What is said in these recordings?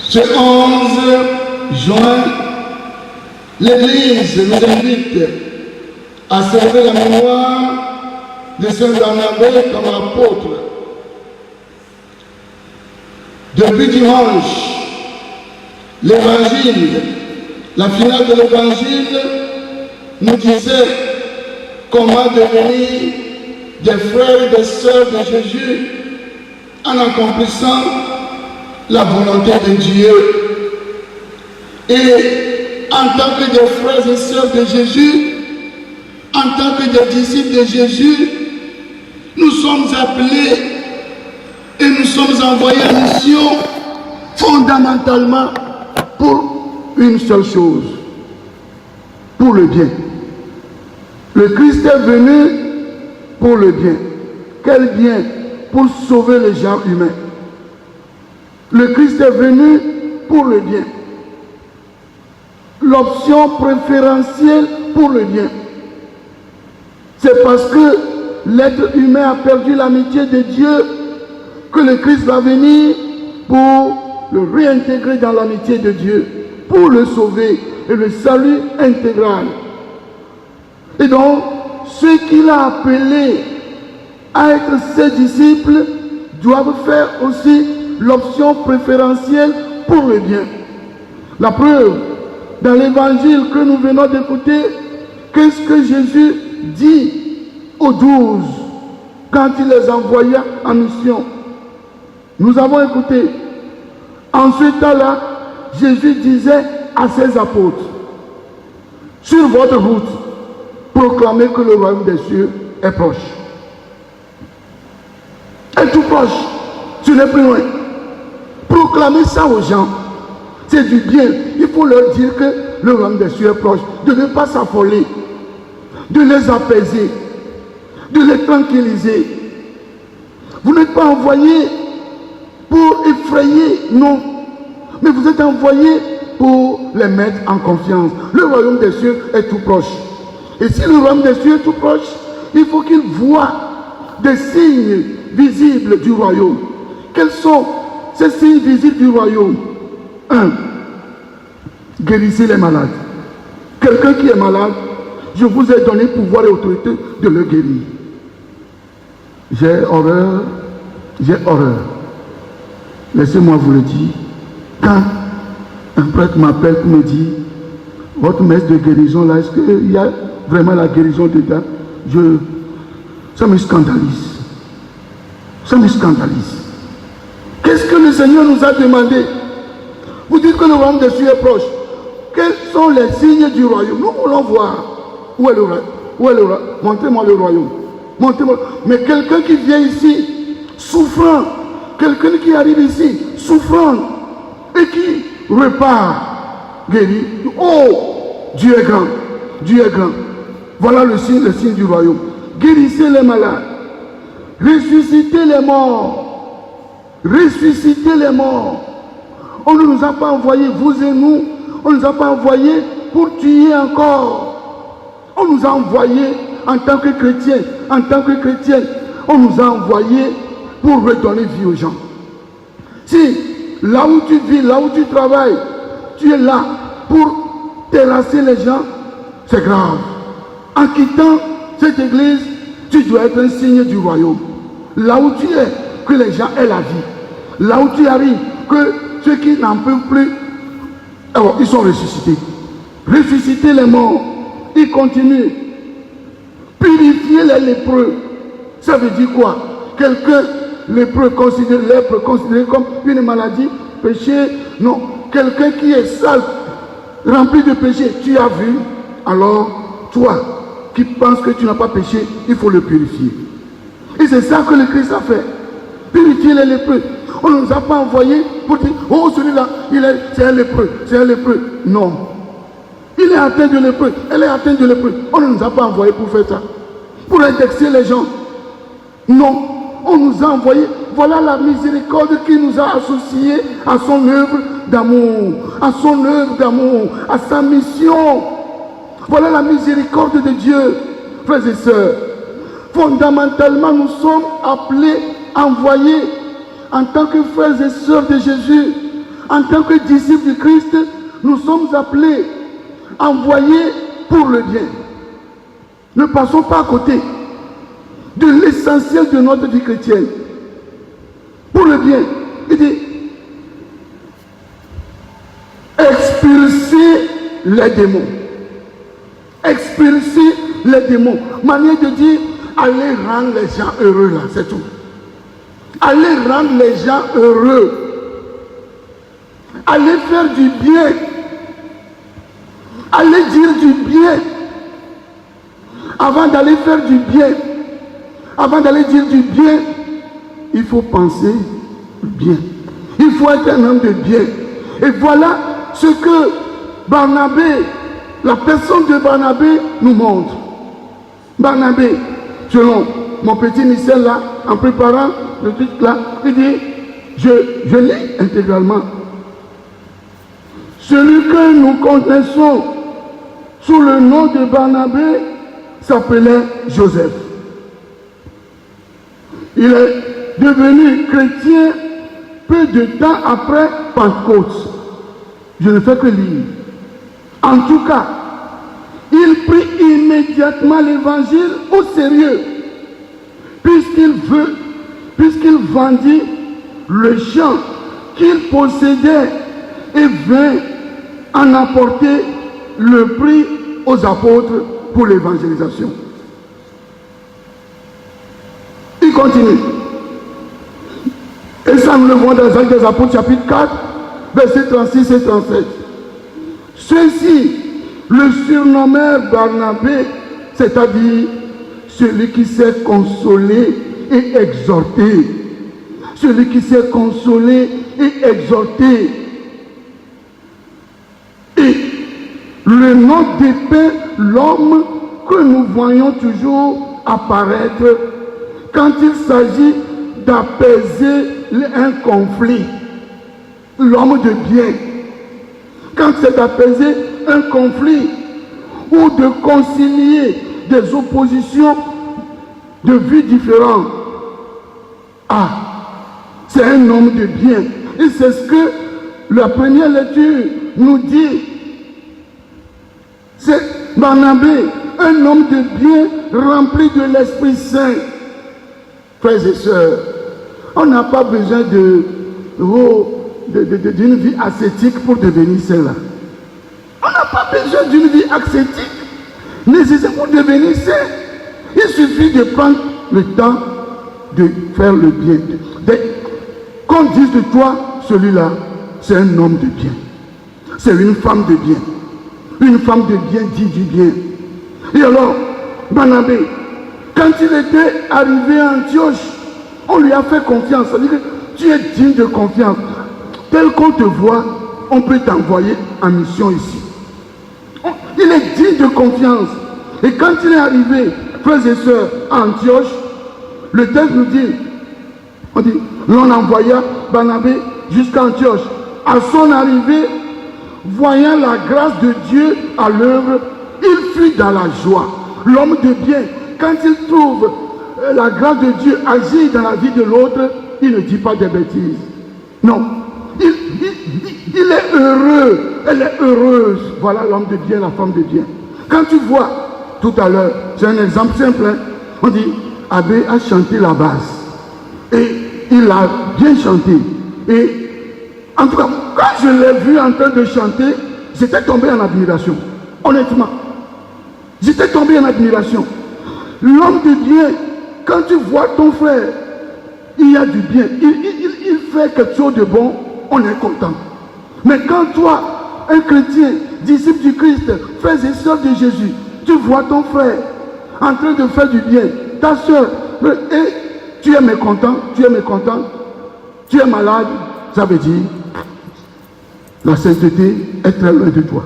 Ce 11 juin, l'Église nous invite à célébrer la mémoire de Saint Barnabé comme apôtre. Depuis dimanche, l'Évangile, la finale de l'Évangile nous disait comment devenir des frères et des sœurs de Jésus en accomplissant la volonté de Dieu. Et en tant que des frères et sœurs de Jésus, en tant que des disciples de Jésus, nous sommes appelés et nous sommes envoyés en mission fondamentalement pour une seule chose, pour le bien. Le Christ est venu pour le bien. Quel bien? Pour sauver les gens humains. Le Christ est venu pour le bien. L'option préférentielle pour le bien. C'est parce que l'être humain a perdu l'amitié de Dieu que le Christ va venir pour le réintégrer dans l'amitié de Dieu, pour le sauver et le salut intégral. Et donc, ceux qu'il a appelés à être ses disciples doivent faire aussi l'option préférentielle pour le bien. La preuve, dans l'évangile que nous venons d'écouter, qu'est-ce que Jésus dit aux 12 quand il les envoya en mission? Nous avons écouté. En ce temps-là, Jésus disait à ses apôtres, sur votre route, proclamez que le royaume des cieux est proche. Est tout proche. Tu n'es plus loin. Proclamez ça aux gens. C'est du bien. Il faut leur dire que le royaume des cieux est proche. De ne pas s'affoler. De les apaiser. De les tranquilliser. Vous n'êtes pas envoyés pour effrayer, non. Mais vous êtes envoyés pour les mettre en confiance. Le royaume des cieux est tout proche. Et si le royaume des cieux est tout proche, il faut qu'ils voient des signes visibles du royaume. Quels sont ces signes visibles du royaume? 1. Guérissez les malades. Quelqu'un qui est malade, je vous ai donné pouvoir et autorité de le guérir. J'ai horreur. Laissez-moi vous le dire. Quand un prêtre m'appelle pour me dire, votre messe de guérison là, est-ce qu'il y a vraiment la guérison dedans? Ça me scandalise. Ça me scandalise. Qu'est-ce que le Seigneur nous a demandé? Vous dites que le royaume des cieux est proche. Quels sont les signes du royaume? Nous voulons voir. Où est le royaume? Où est le royaume? Montrez-moi le royaume. Montrez-moi. Mais quelqu'un qui vient ici, souffrant, quelqu'un qui arrive ici, souffrant, et qui repart, guéri. Oh, Dieu est grand. Dieu est grand. Voilà le signe du royaume. Guérissez les malades. Ressuscitez les morts. Ressuscitez les morts. On ne nous a pas envoyés, vous et nous, on ne nous a pas envoyés pour tuer encore. On nous a envoyés en tant que chrétiens, en tant que chrétiennes. On nous a envoyés pour redonner vie aux gens. Si là où tu vis, là où tu travailles, tu es là pour terrasser les gens, c'est grave. En quittant cette église, tu dois être un signe du royaume. Là où tu es, que les gens aient la vie. Là où tu arrives, que ceux qui n'en peuvent plus, alors, ils sont ressuscités. Ressusciter les morts. Ils continuent. Purifier les lépreux. Ça veut dire quoi? Quelqu'un lépreux considéré comme une maladie, péché. Non. Quelqu'un qui est sale, rempli de péché. Tu as vu? Alors, toi, qui penses que tu n'as pas péché, il faut le purifier. Et c'est ça que le Christ a fait. Purifier les lépreux. On ne nous a pas envoyés pour dire, oh celui-là, c'est un lépreux, c'est un lépreux. Non. Il est atteint de lépreux, elle est atteinte de lépreux. On ne nous a pas envoyés pour faire ça. Pour indexer les gens. Non. On nous a envoyés. Voilà la miséricorde qui nous a associés à son œuvre d'amour. À son œuvre d'amour. À sa mission. Voilà la miséricorde de Dieu. Frères et sœurs. Fondamentalement, nous sommes appelés, envoyés en tant que frères et sœurs de Jésus En tant que disciples du Christ, nous sommes appelés, envoyés pour le bien. Ne passons pas à côté de l'essentiel de notre vie chrétienne. Pour le bien. Il dit, expulser les démons. Expulser les démons. Manière de dire, allez rendre les gens heureux là, c'est tout. Allez rendre les gens heureux. Allez faire du bien. Allez dire du bien. Avant d'aller faire du bien, avant d'aller dire du bien, il faut penser bien. Il faut être un homme de bien. Et voilà ce que Barnabé, la personne de Barnabé nous montre. Barnabé, selon mon petit Michel là, en préparant le truc là, il dit, je lis intégralement. Celui que nous connaissons sous le nom de Barnabé s'appelait Joseph. Il est devenu chrétien peu de temps après Pentecôte. Je ne fais que lire. En tout cas, il prit immédiatement l'évangile au sérieux, puisqu'il vendit le champ qu'il possédait et vint en apporter le prix aux apôtres pour l'évangélisation. Il continue. Et ça, nous le voyons dans Actes des Apôtres, chapitre 4, versets 36 et 37. Ceux-ci le surnommèrent Barnabé, c'est-à-dire celui qui s'est consolé et exhorté. Celui qui s'est consolé et exhorté. Et le nom dépeint l'homme que nous voyons toujours apparaître quand il s'agit d'apaiser un conflit. L'homme de bien. Quand c'est d'apaiser un conflit ou de concilier des oppositions de vues différentes. Ah, c'est un homme de bien. Et c'est ce que la première lecture nous dit. C'est Barnabé, un homme de bien rempli de l'Esprit Saint. Frères et sœurs, on n'a pas besoin d'une vie ascétique pour devenir saint. On n'a pas besoin d'une vie ascétique nécessaire pour devenir saint. Il suffit de prendre le temps de faire le bien. Qu'on dise de toi, celui-là, c'est un homme de bien. C'est une femme de bien. Une femme de bien dit du bien. Et alors, Barnabé, quand il était arrivé à Antioche, on lui a fait confiance. Ça veut dire que tu es digne de confiance. Tel qu'on te voit, on peut t'envoyer en mission ici. Il est digne de confiance. Et quand il est arrivé, frères et sœurs, à Antioche, le texte nous dit, l'on envoya Barnabé jusqu'à Antioche. À son arrivée, voyant la grâce de Dieu à l'œuvre, il fut dans la joie. L'homme de bien, quand il trouve la grâce de Dieu agir dans la vie de l'autre, il ne dit pas des bêtises. Non. Il est heureux. Elle est heureuse. Voilà l'homme de bien, la femme de bien. Quand tu vois, tout à l'heure, c'est un exemple simple. Hein? On dit, Abbé a chanté la basse. Et il a bien chanté. Et en tout cas, quand je l'ai vu en train de chanter, j'étais tombé en admiration. Honnêtement. J'étais tombé en admiration. L'homme de bien, quand tu vois ton frère, il y a du bien. Il fait quelque chose de bon, on est content. Mais quand toi, un chrétien, disciple du Christ, frère et sœur de Jésus, tu vois ton frère en train de faire du bien, ta soeur, et tu es mécontent, tu es malade, ça veut dire la sainteté est très loin de toi.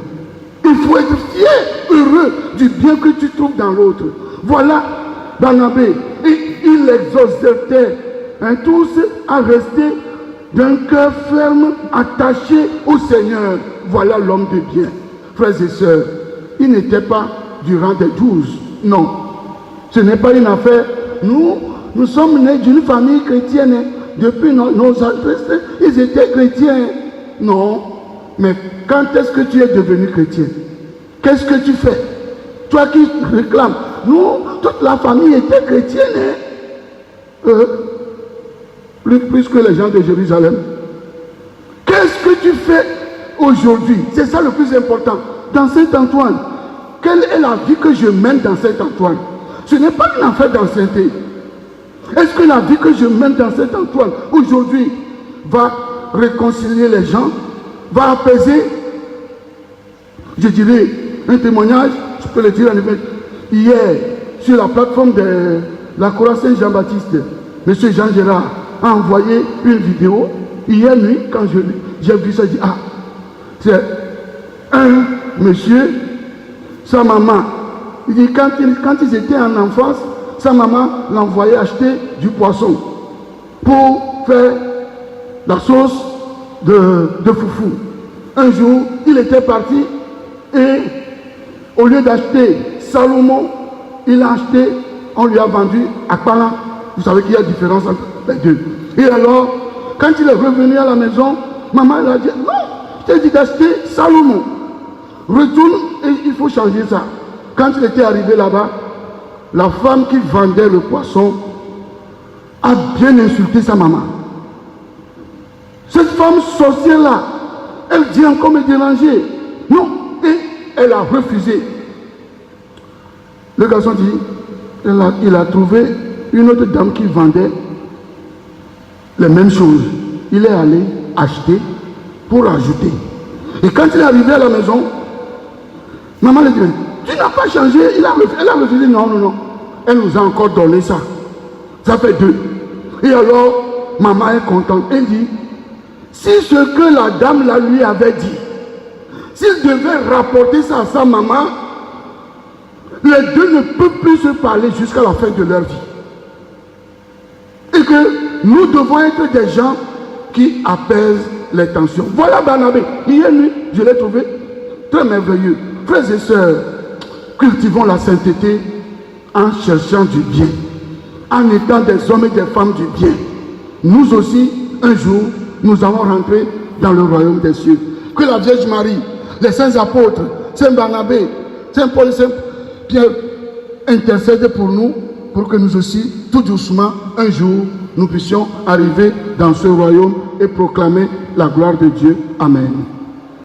Il faut être fier, heureux du bien que tu trouves dans l'autre. Voilà Barnabé, il exhortait tous à rester d'un cœur ferme, attaché au Seigneur. Voilà l'homme de bien. Frères et sœurs, il n'était pas du rang des 12. Non. Ce n'est pas une affaire. Nous sommes nés d'une famille chrétienne. Depuis nos ancêtres, ils étaient chrétiens. Non. Mais quand est-ce que tu es devenu chrétien? Qu'est-ce que tu fais? Toi qui réclames. Nous, toute la famille était chrétienne. Hein? Plus que les gens de Jérusalem. Qu'est-ce que tu fais aujourd'hui? C'est ça le plus important. Dans Saint-Antoine, quelle est la vie que je mène dans Saint-Antoine? Ce n'est pas une affaire d'ancienneté. Est-ce que la vie que je mène dans Saint-Antoine aujourd'hui va réconcilier les gens, va apaiser? Je dirais un témoignage, je peux le dire en effet. Hier, sur la plateforme de la Chorale Saint-Jean-Baptiste, M. Jean Gérard a envoyé une vidéo. Hier nuit, quand j'ai vu ça, j'ai dit, ah, c'est un monsieur, sa maman. Il dit, quand ils étaient en enfance, sa maman l'envoyait acheter du poisson pour faire la sauce de foufou. Un jour, il était parti et au lieu d'acheter Salomon, il a acheté, on lui a vendu Akbala. Vous savez qu'il y a différence entre les deux. Et alors, quand il est revenu à la maison, maman elle a dit, non, je t'ai dit d'acheter Salomon. Retourne et il faut changer ça. Quand il était arrivé là-bas, la femme qui vendait le poisson a bien insulté sa maman. Cette femme sorcière-là, elle vient encore me déranger. Non, et elle a refusé. Le garçon dit, il a trouvé une autre dame qui vendait les mêmes choses. Il est allé acheter pour ajouter. Et quand il est arrivé à la maison, maman lui dit, tu n'as pas changé. Elle a refusé, non, non, non. Elle nous a encore donné ça. Ça fait 2. Et alors, maman est contente. Elle dit, si ce que la dame là lui avait dit, s'il devait rapporter ça à sa maman, les deux ne peuvent plus se parler jusqu'à la fin de leur vie. Et que nous devons être des gens qui apaisent les tensions. Voilà Barnabé. Hier nuit, je l'ai trouvé très merveilleux. Frères et sœurs, cultivons la sainteté en cherchant du bien, en étant des hommes et des femmes du bien. Nous aussi, un jour, nous allons rentrer dans le royaume des cieux. Que la Vierge Marie, les saints apôtres, Saint Barnabé, Saint Paul et Saint Pierre intercèdent pour nous, pour que nous aussi, tout doucement, un jour, nous puissions arriver dans ce royaume et proclamer la gloire de Dieu. Amen.